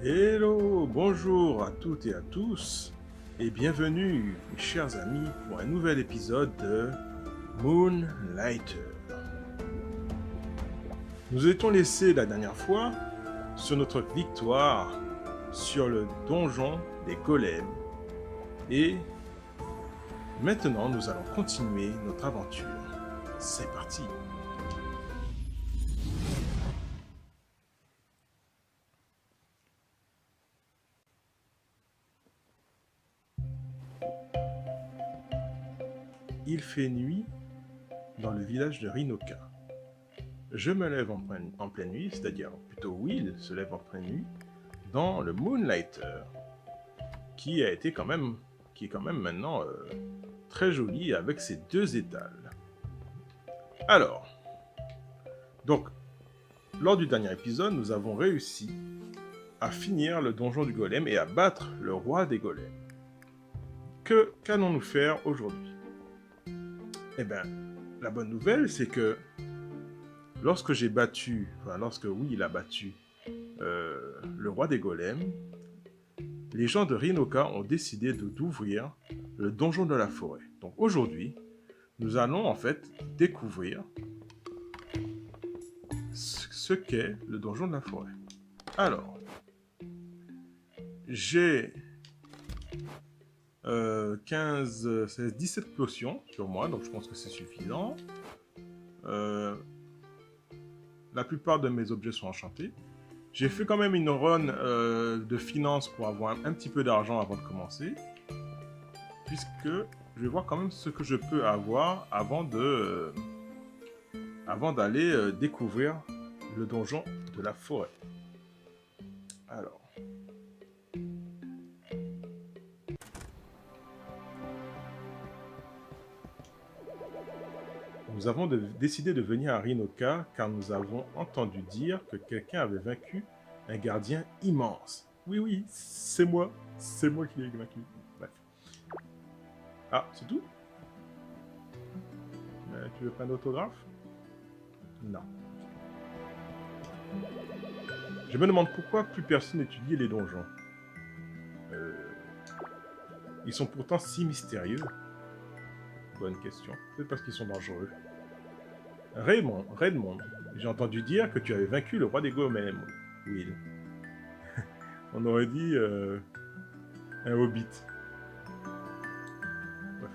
Hello, bonjour à toutes et à tous, et bienvenue, mes chers amis, pour un nouvel épisode de Moonlighter. Nous étions laissés la dernière fois sur notre victoire sur le donjon des golems, et maintenant nous allons continuer notre aventure. C'est parti! Il fait nuit dans le village de Rinoka. Je me lève en pleine nuit, c'est-à-dire plutôt Will se lève en pleine nuit, dans le Moonlighter, qui est quand même maintenant très joli avec ses deux étals. Alors, donc, lors du dernier épisode, nous avons réussi à finir le donjon du golem et à battre le roi des golems. Qu'allons-nous faire aujourd'hui? Eh bien, la bonne nouvelle, c'est que lorsque Will a battu le roi des golems, les gens de Rinoka ont décidé d'ouvrir le donjon de la forêt. Donc aujourd'hui, nous allons en fait découvrir ce qu'est le donjon de la forêt. Alors, j'ai 15, 16, 17 potions sur moi, donc je pense que c'est suffisant. La plupart de mes objets sont enchantés. J'ai fait quand même une run de finance pour avoir un petit peu d'argent avant de commencer, puisque je vais voir quand même ce que je peux avoir avant d'aller découvrir le donjon de la forêt. Alors, nous avons décidé de venir à Rinoka car nous avons entendu dire que quelqu'un avait vaincu un gardien immense. Oui, c'est moi qui l'ai vaincu. Bref. Ah, c'est tout? Tu veux pas d'autographe? Non. Je me demande pourquoi plus personne n'étudie les donjons. Ils sont pourtant si mystérieux. Bonne question. Peut-être parce qu'ils sont dangereux. Redmond, j'ai entendu dire que tu avais vaincu le roi des golems, Will. On aurait dit un hobbit. Bref.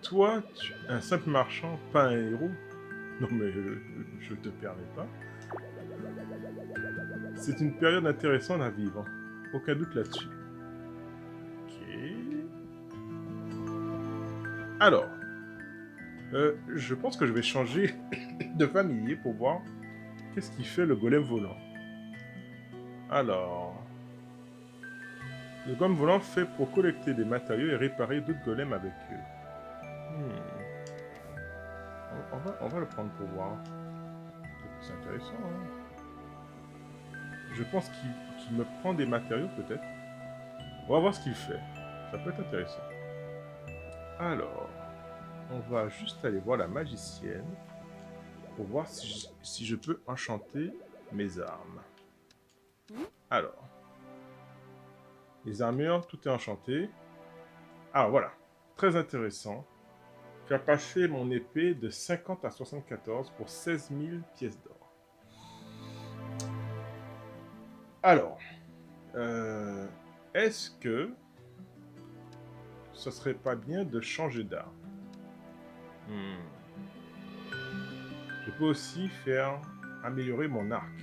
Toi, un simple marchand, pas un héros? Non mais je te permets pas. C'est une période intéressante à vivre. Aucun doute là-dessus. Ok. Alors, je pense que je vais changer de familier pour voir qu'est-ce qui fait le golem volant. Alors, le golem volant fait pour collecter des matériaux et réparer d'autres golems avec eux. On va le prendre pour voir. C'est intéressant, hein. Je pense qu'il me prend des matériaux, peut-être. On va voir ce qu'il fait. Ça peut être intéressant. Alors, on va juste aller voir la magicienne pour voir si je peux enchanter mes armes. Alors, les armures, tout est enchanté. Ah, voilà. Très intéressant. Faire passer mon épée de 50 à 74 pour 16 000 pièces d'or. Alors, est-ce que ce serait pas bien de changer d'arme? Je peux aussi faire améliorer mon arc.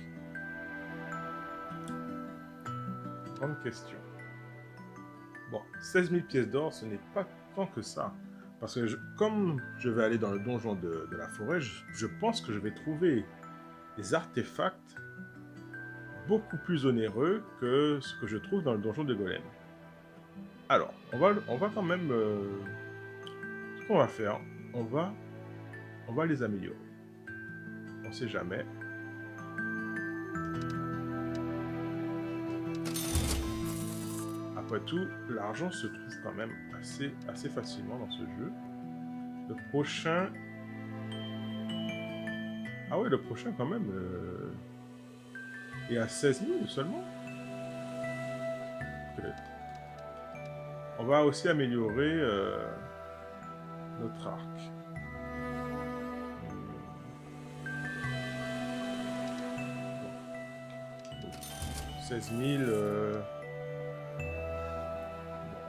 Grande question. Bon, 16 000 pièces d'or, ce n'est pas tant que ça. Parce que comme je vais aller dans le donjon de la forêt, je pense que je vais trouver des artefacts beaucoup plus onéreux que ce que je trouve dans le donjon de Golem. Alors, on va quand même... ce qu'on va faire, on va les améliorer. On sait jamais. Après tout, l'argent se trouve quand même assez facilement dans ce jeu. Le prochain... Ah ouais, le prochain quand même Et à 16 000 seulement. Ok. On va aussi améliorer notre arc. 16 000. Bon,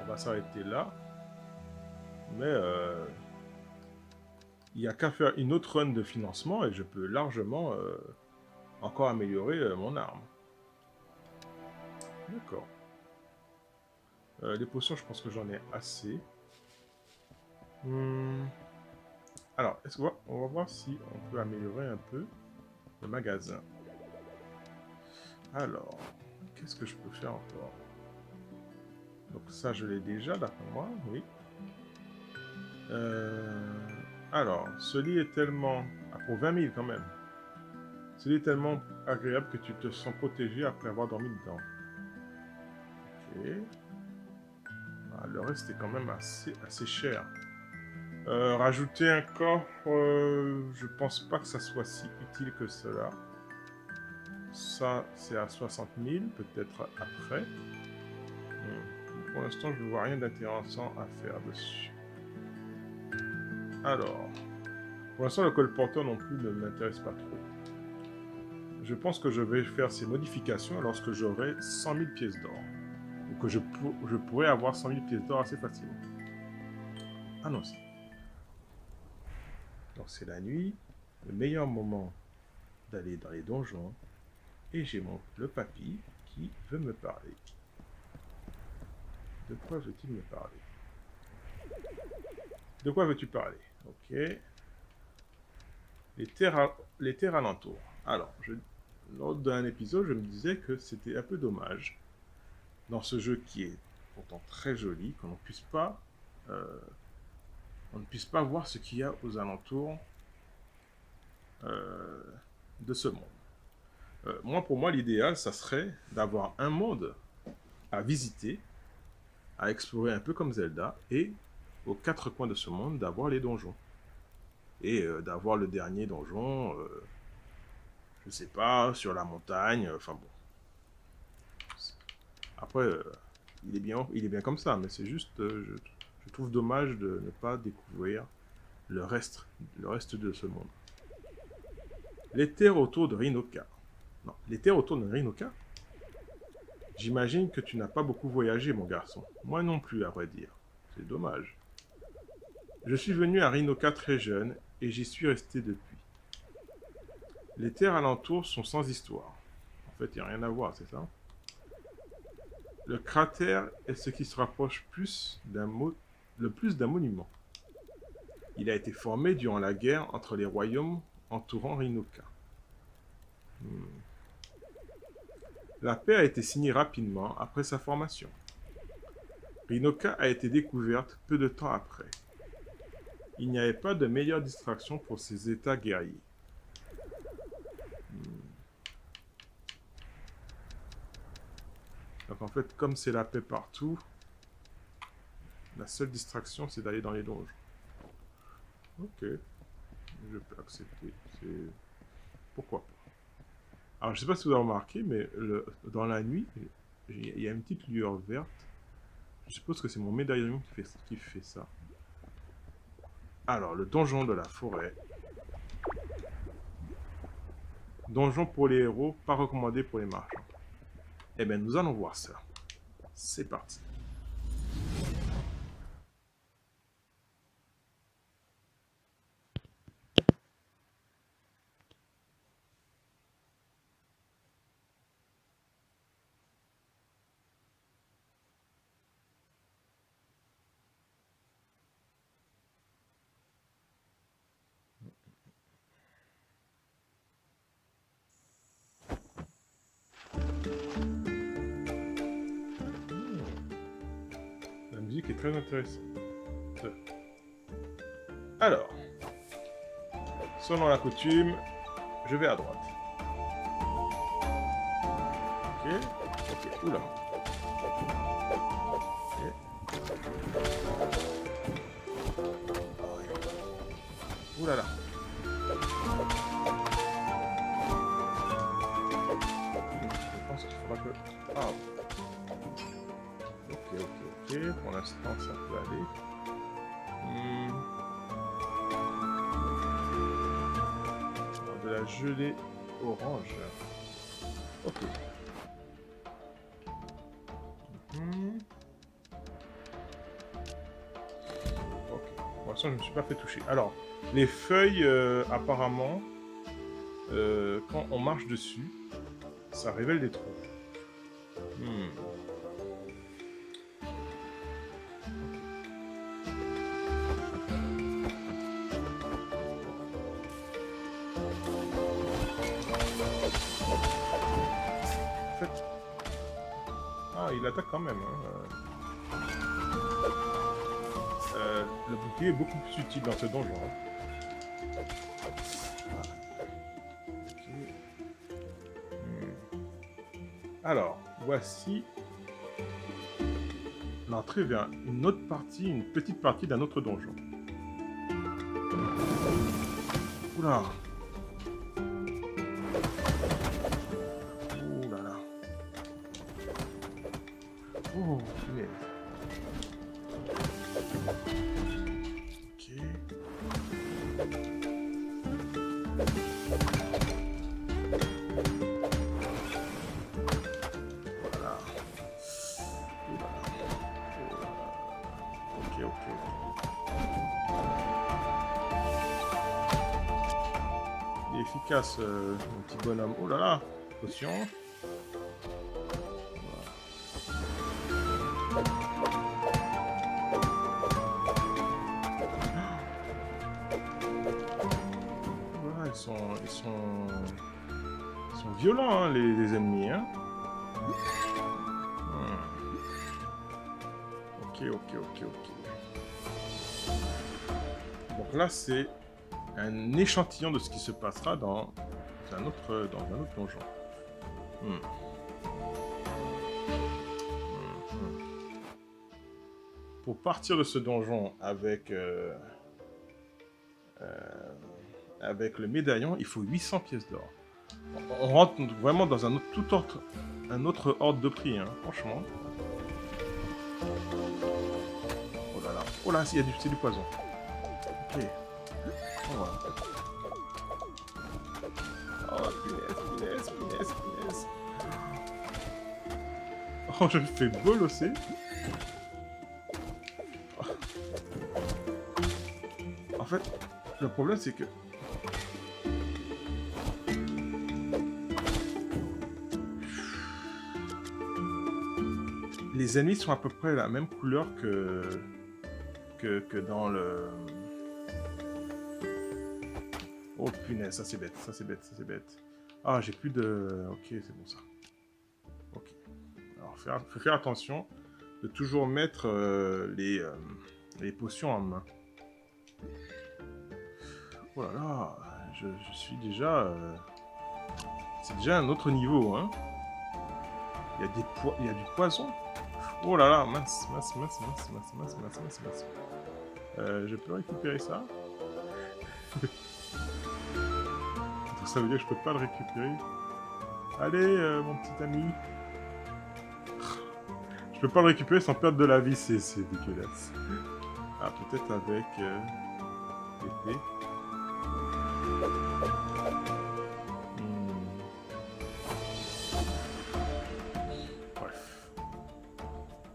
on va s'arrêter là. Mais il n'y a qu'à faire une autre run de financement et je peux largement encore améliorer mon arme. D'accord. Les potions, je pense que j'en ai assez. Alors, on va voir si on peut améliorer un peu le magasin. Alors, qu'est-ce que je peux faire encore? Donc ça, je l'ai déjà, d'après moi, oui. Alors, ce lit est tellement... Ah, pour 20 000 quand même. Ce lit est tellement agréable que tu te sens protégé après avoir dormi dedans. Ok. Ah, le reste est quand même assez cher. Rajouter un coffre, je pense pas que ça soit si utile que cela. Ça, c'est à 60 000, peut-être après. Pour l'instant, je ne vois rien d'intéressant à faire dessus. Alors, pour l'instant, le colporteur non plus ne m'intéresse pas trop. Je pense que je vais faire ces modifications lorsque j'aurai 100 000 pièces d'or. Ou que je pourrais avoir 100 000 pièces d'or assez facilement. Ah non, si. Donc c'est la nuit, le meilleur moment d'aller dans les donjons. Et j'ai le papy qui veut me parler. De quoi veut-il me parler? De quoi veux-tu parler? Ok. Les terres alentours. Alors, lors d'un épisode, je me disais que c'était un peu dommage, dans ce jeu qui est pourtant très joli, qu'on ne puisse pas voir ce qu'il y a aux alentours de ce monde. Pour moi, l'idéal, ça serait d'avoir un monde à visiter, à explorer un peu comme Zelda, et aux quatre coins de ce monde, d'avoir les donjons. Et d'avoir le dernier donjon, je sais pas, sur la montagne, enfin bon. Après, il est bien comme ça, mais c'est juste, je trouve dommage de ne pas découvrir le reste de ce monde. Les terres autour de Rinoka. Non, les terres autour de Rinoka? J'imagine que tu n'as pas beaucoup voyagé, mon garçon. Moi non plus, à vrai dire. C'est dommage. Je suis venu à Rinoka très jeune, et j'y suis resté depuis. Les terres alentours sont sans histoire. En fait, il n'y a rien à voir, c'est ça? Le cratère est ce qui se rapproche le plus d'un monument. Il a été formé durant la guerre entre les royaumes entourant Rinoka. La paix a été signée rapidement après sa formation. Rinoka a été découverte peu de temps après. Il n'y avait pas de meilleure distraction pour ces états guerriers. Donc en fait, comme c'est la paix partout, la seule distraction, c'est d'aller dans les donjons. Ok, je peux accepter. Pourquoi pas. Alors, je sais pas si vous avez remarqué, mais dans la nuit, il y a une petite lueur verte. Je suppose que c'est mon médaillon qui fait ça. Alors, le donjon de la forêt. Donjon pour les héros, pas recommandé pour les marchands. Eh bien, nous allons voir ça. C'est parti. La musique est très intéressante. Alors, selon la coutume, je vais à droite. Ok, oula. Ok. Oula là. faudra que... Ah. Ok. Pour l'instant, ça peut aller. Alors, de la gelée orange. Ok. Ok. Pour l'instant, je ne me suis pas fait toucher. Alors, les feuilles, apparemment, quand on marche dessus, ça révèle des trous. En fait... Ah, il attaque quand même. Hein. Le bouclier est beaucoup plus utile dans ce donjon. Hein. Alors, voici l'entrée vers une autre partie, une petite partie d'un autre donjon. Oula! Oh là là! Oh, punaise! Ok. Voilà. Ok. Il est efficace, mon petit bonhomme. Oh là là! Potion. Voilà, ils sont violents, hein, les ennemis. Hein. Ok. Donc là, c'est un échantillon de ce qui se passera dans un autre donjon. Pour partir de ce donjon avec le médaillon, il faut 800 pièces d'or. On rentre vraiment dans un autre ordre de prix, hein, franchement. Oh là, c'est du poison. Ok. Oh, voilà. Oh, punaise. Oh, je me fais bolosser. En fait, le problème, c'est que... les ennemis sont à peu près la même couleur que dans le... Oh punaise, ça c'est bête. Ah, j'ai plus de... Ok, c'est bon ça. Ok. Alors, faut faire attention de toujours mettre les potions en main. Oh là là, je suis déjà... c'est déjà un autre niveau, hein. Il y a du poison. Oh là là, mince. Je peux récupérer ça? Ça veut dire que je peux pas le récupérer. Allez, mon petit ami. Je peux pas le récupérer sans perdre de la vie, c'est dégueulasse. Ah, peut-être avec l'épée. Bref.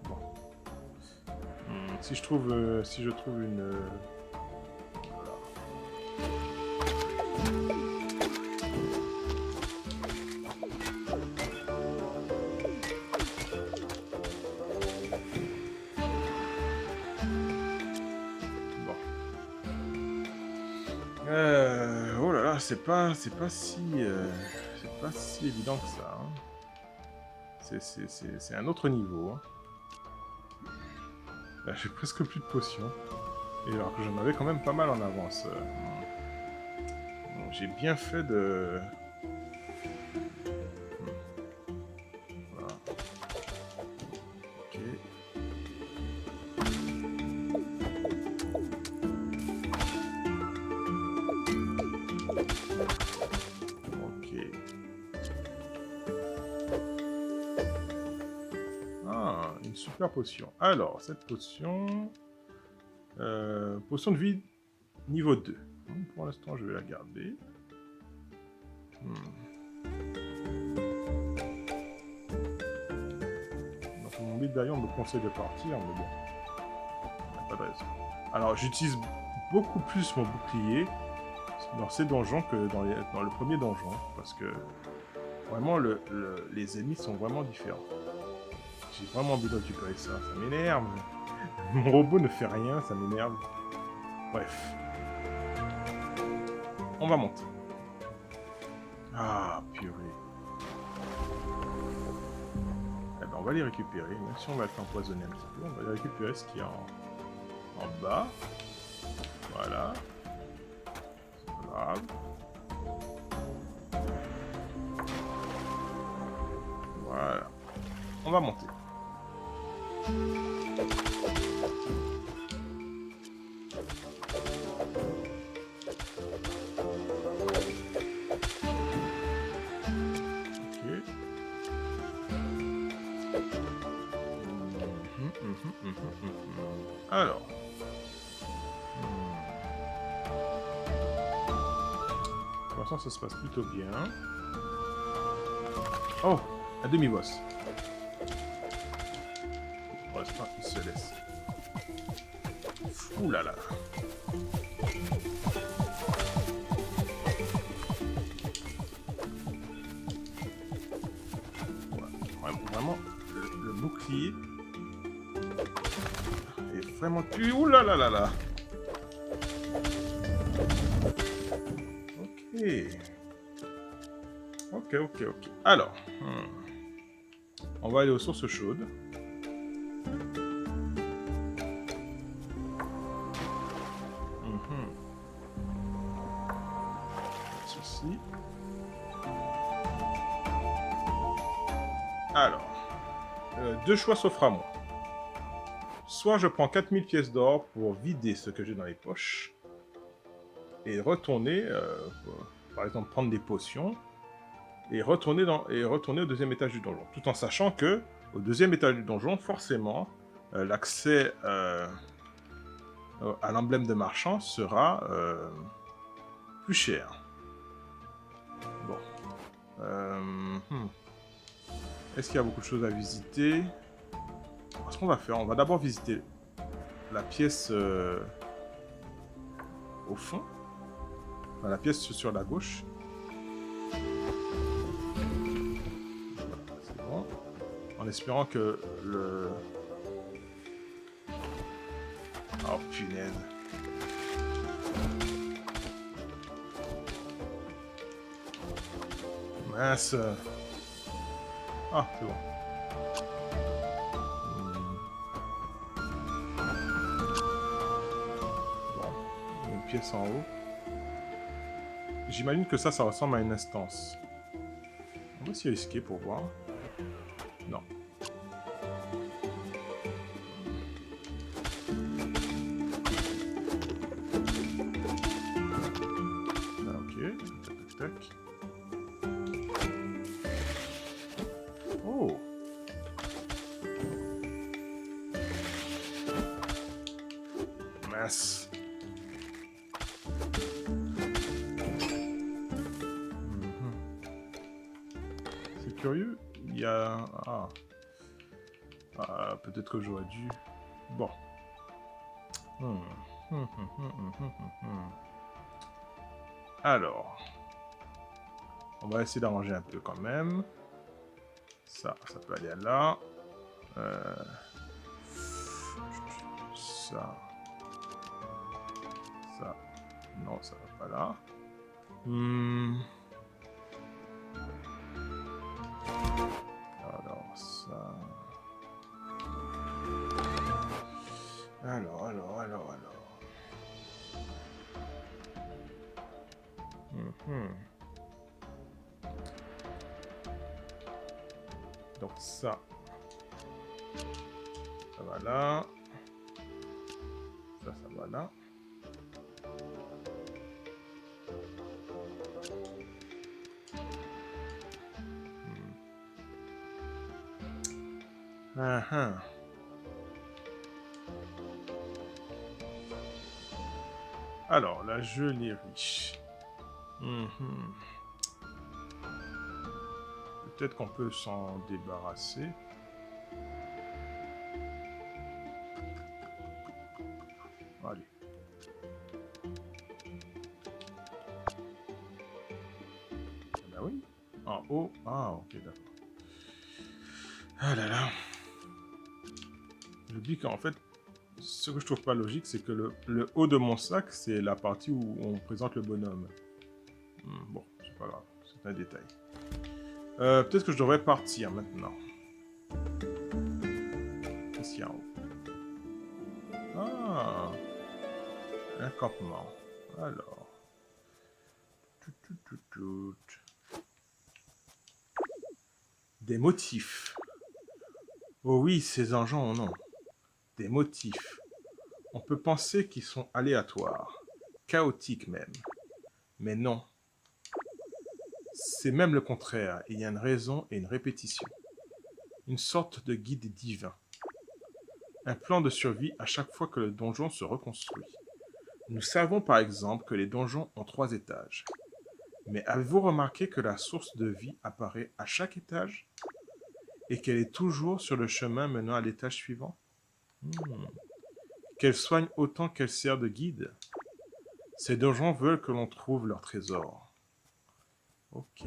Bon. Si je trouve une... Voilà. Oh là là, c'est pas si évident que ça. Hein. C'est un autre niveau. Hein. Là, j'ai presque plus de potions. Et alors que j'en avais quand même pas mal en avance. J'ai bien fait de... Voilà. Ok. super potion. Alors, cette potion... potion de vie niveau 2. Pour l'instant, je vais la garder. Donc, mon médaillon me conseille de partir, mais bon. Il n'y a pas de raison. Alors, j'utilise beaucoup plus mon bouclier dans ces donjons que dans le premier donjon. Parce que, vraiment, les ennemis sont vraiment différents. J'ai vraiment envie de récupérer ça. Ça m'énerve. Mon robot ne fait rien, ça m'énerve. Bref. On va monter. Ah, purée. Eh ben, on va les récupérer. Même si on va être empoisonné un petit peu, on va les récupérer ce qu'il y a en bas. Voilà. C'est pas grave. Voilà. On va monter. Alors. Pour l'instant, ça se passe plutôt bien. Oh, un demi-boss. Pour l'instant, il se laisse. Ouh là là. Ouais, vraiment, le bouclier est vraiment... Ouh là là là là. Ok. Alors, on va aller aux sources chaudes. Ceci. Alors, deux choix s'offrent à moi. Soit je prends 4000 pièces d'or pour vider ce que j'ai dans les poches et retourner, par exemple prendre des potions et retourner au deuxième étage du donjon, tout en sachant que au deuxième étage du donjon, forcément, l'accès à l'emblème de marchand sera plus cher. Bon. Est-ce qu'il y a beaucoup de choses à visiter? Ce qu'on va faire, on va d'abord visiter la pièce au fond, enfin, la pièce sur la gauche. C'est bon. En espérant que le... Oh punaise. Mince. Ah, c'est bon. Bon, une pièce en haut. J'imagine que ça ressemble à une instance. On va s'y risquer pour voir. Non. Ah, ok. Tac. Oh. Mince. C'est curieux. Il y a... peut-être que j'aurais dû... Bon. Alors. On va essayer d'arranger un peu quand même. Ça peut aller à là. Ça. Non, ça va pas là. Alors, ça... Alors. Donc ça va là. Ça va là. Alors, la gelée riche. Mhm. Peut-être qu'on peut s'en débarrasser. Allez. Ah bah oui. En haut. Ah, ok, d'accord. Ah là là. Je dis qu'en fait, ce que je trouve pas logique, c'est que le haut de mon sac, c'est la partie où on présente le bonhomme. Bon, c'est pas grave, c'est un détail. Peut-être que je devrais partir maintenant. Qu'est-ce qu'il y a en haut? Ah, un campement. Alors. Des motifs. Oh oui, ces engins en ont. Des motifs. On peut penser qu'ils sont aléatoires, chaotiques même. Mais non. C'est même le contraire. Il y a une raison et une répétition. Une sorte de guide divin. Un plan de survie à chaque fois que le donjon se reconstruit. Nous savons par exemple que les donjons ont 3 étages. Mais avez-vous remarqué que la source de vie apparaît à chaque étage? Et qu'elle est toujours sur le chemin menant à l'étage suivant? Qu'elle soigne autant qu'elle sert de guide. Ces donjons veulent que l'on trouve leur trésor. Ok.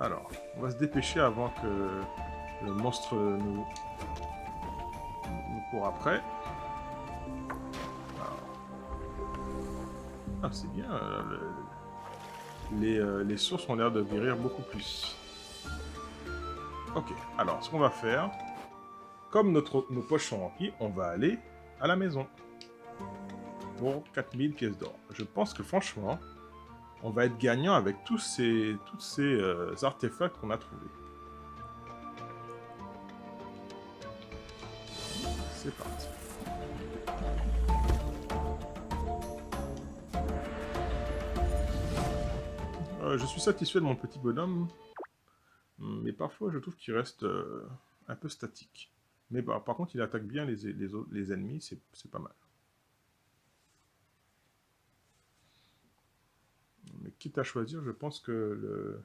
Alors, on va se dépêcher avant que le monstre nous court après. Ah, c'est bien. Les sources ont l'air de guérir beaucoup plus. Ok, alors ce qu'on va faire, comme nos poches sont remplies, on va aller à la maison. Pour 4000 pièces d'or. Je pense que franchement, on va être gagnant avec tous ces artefacts qu'on a trouvés. C'est parti. Je suis satisfait de mon petit bonhomme, mais parfois je trouve qu'il reste un peu statique. Mais bah, par contre, il attaque bien les ennemis, c'est pas mal. Mais quitte à choisir, je pense que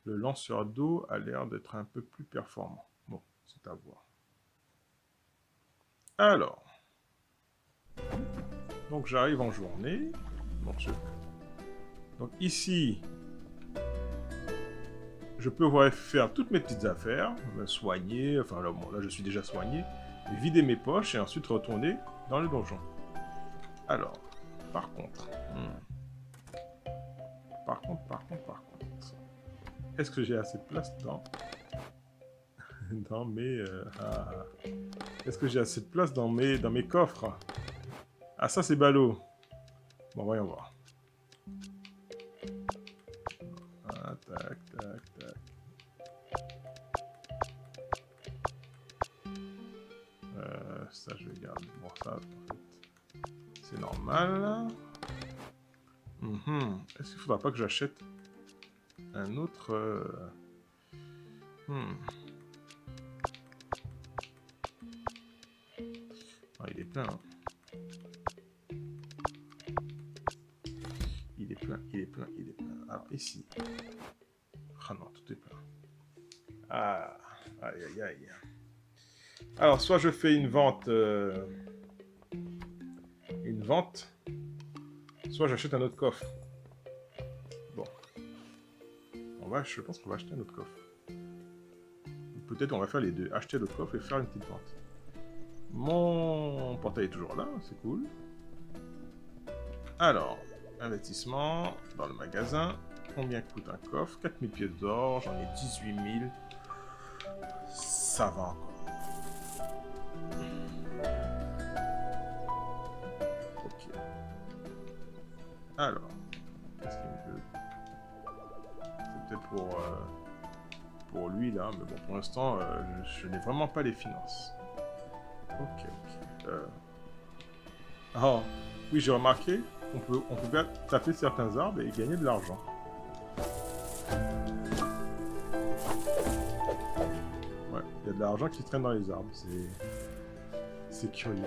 le lanceur d'eau a l'air d'être un peu plus performant. Bon, c'est à voir. Alors, donc j'arrive en journée. Bon, donc ici, je peux faire toutes mes petites affaires, me soigner, enfin là, bon, là je suis déjà soigné, vider mes poches et ensuite retourner dans le donjon. Alors, par contre, est-ce que j'ai assez de place dans mes est-ce que j'ai assez de place dans mes coffres? Ah, ça c'est ballot. Bon, voyons voir. Ah, tac. Ça, je vais garder. Bon, ça, en fait, c'est normal. Est-ce qu'il faudra pas que j'achète un autre... Ah, il est plein. Hein. Il est plein. Alors, ici. Ah non, tout est plein. Ah, aïe. Alors, soit je fais une vente... soit j'achète un autre coffre. Bon. Je pense qu'on va acheter un autre coffre. Peut-être on va faire les deux. Acheter le coffre et faire une petite vente. Mon portail est toujours là, c'est cool. Alors, investissement dans le magasin. Combien coûte un coffre? 4000 pièces d'or, j'en ai 18 000. Ça va encore. Ok. Alors, qu'est-ce qu'il me veut? C'est peut-être pour lui là, mais bon, pour l'instant, je n'ai vraiment pas les finances. Ok. Oh, oui, j'ai remarqué qu'on peut bien taper certains arbres et gagner de l'argent. de l'argent qui traîne dans les arbres. C'est curieux.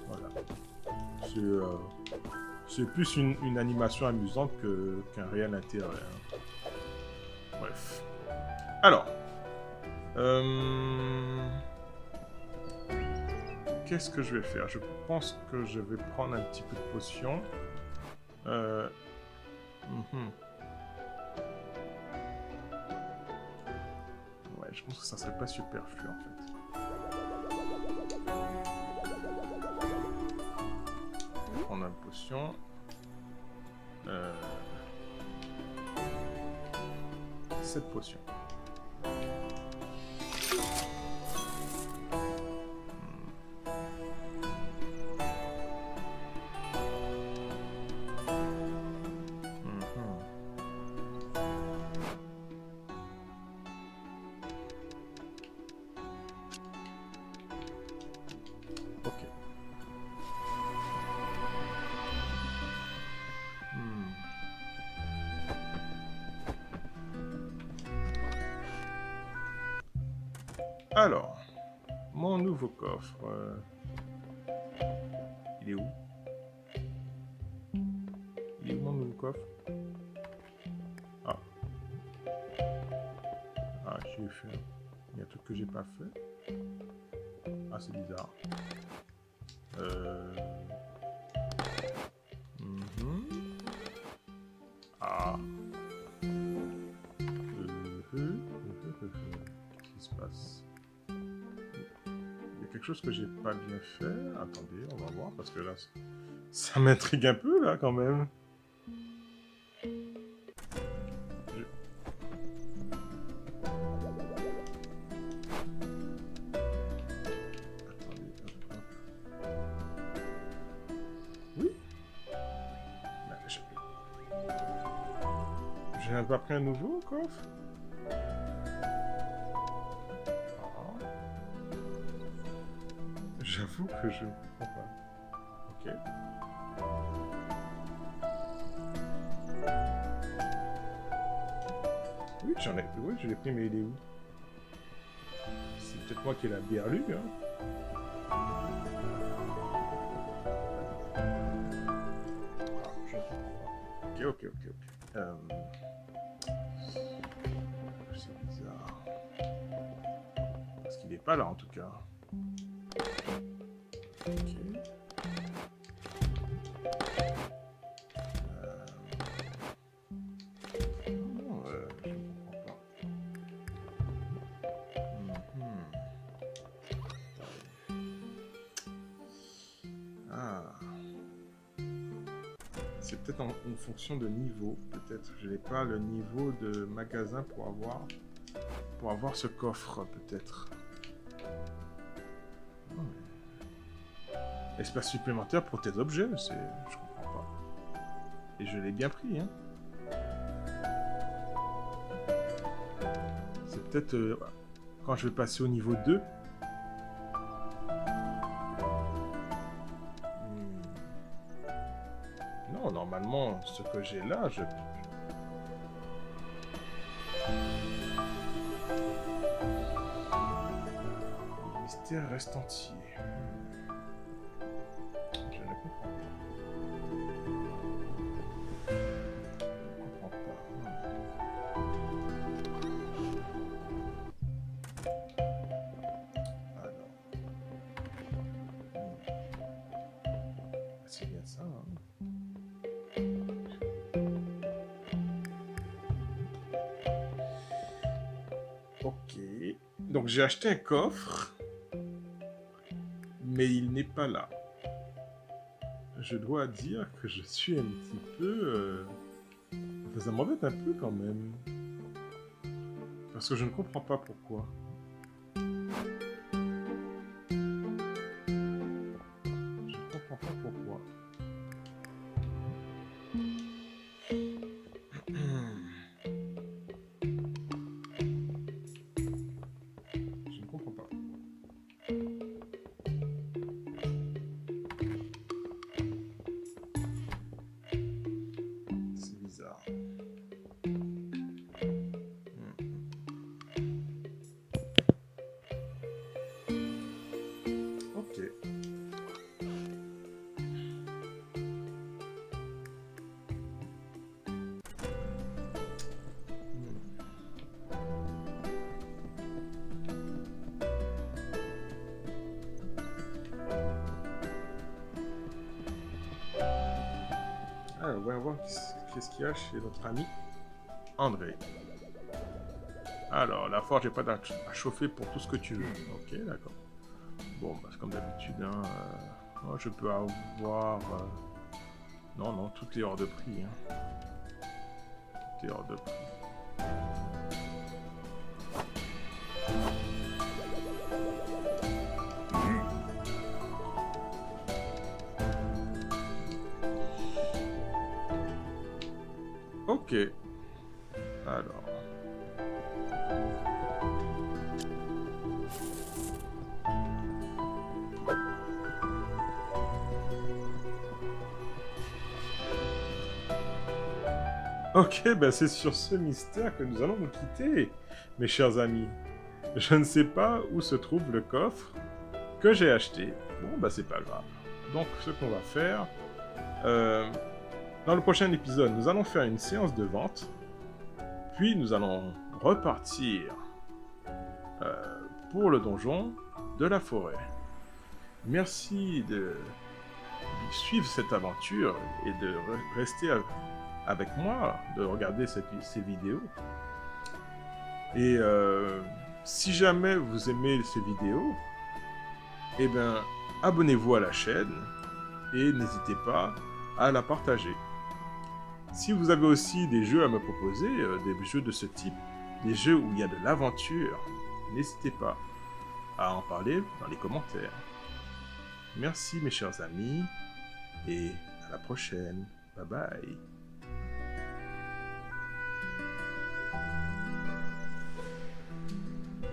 Voilà. C'est plus une animation amusante qu'un réel intérêt. Hein. Bref. Alors. Qu'est-ce que je vais faire? Je pense que je vais prendre un petit peu de potion. Ouais, je pense que ça serait pas superflu en fait. Je vais prendre une potion. Cette potion. Alors, mon nouveau coffre. Il est où? Il est où mon nouveau coffre? Ah. Ah, j'ai fait. Il y a un truc que j'ai pas fait. Ah, c'est bizarre. Ah. Qu'est-ce qui se passe? Il y a quelque chose que j'ai pas bien fait. Attendez, on va voir parce que là, ça m'intrigue un peu là quand même. Oui. J'ai pas pris un nouveau coffre. J'avoue que je ne comprends pas. Ok. Oui, j'en ai. Oui, je l'ai pris, mais il est où? C'est peut-être moi qui l'ai bien lu, hein. Ah, je comprends pas. Ok. C'est bizarre. Parce qu'il n'est pas là, en tout cas. Ok. Je ne comprends pas. Ah. C'est peut-être en fonction de niveau. Peut-être. Je n'ai pas le niveau de magasin pour avoir ce coffre, peut-être. Espace supplémentaire pour tes objets, je comprends pas. Et je l'ai bien pris, hein. C'est peut-être quand je vais passer au niveau 2. Non, normalement, ce que j'ai là, je... Le mystère reste entier. Je ne comprends pas. C'est bien ça, hein. Ok. Donc j'ai acheté un coffre, mais il n'est pas là. Je dois dire que je suis un petit peu... Enfin, ça m'embête un peu quand même. Parce que je ne comprends pas pourquoi. Je ne comprends pas pourquoi. Je ne comprends pas. C'est bizarre. voyons voir qu'est-ce qu'il y a chez notre ami André. Alors, la forge n'est pas à chauffer pour tout ce que tu veux. Ok, d'accord. Bon, bah, c'est comme d'habitude. Hein, moi, je peux avoir... Non, non, tout est hors de prix. Hein. Tout est hors de prix. Ok. Alors. Ok, ben c'est sur ce mystère que nous allons nous quitter, mes chers amis. Je ne sais pas où se trouve le coffre que j'ai acheté. Bon, bah c'est pas grave. Donc, ce qu'on va faire... dans le prochain épisode, nous allons faire une séance de vente. Puis, nous allons repartir pour le donjon de la forêt. Merci de suivre cette aventure et de rester avec moi, de regarder ces vidéos. Et si jamais vous aimez ces vidéos, eh bien, abonnez-vous à la chaîne et n'hésitez pas à la partager. Si vous avez aussi des jeux à me proposer, des jeux de ce type, des jeux où il y a de l'aventure, n'hésitez pas à en parler dans les commentaires. Merci mes chers amis et à la prochaine. Bye bye.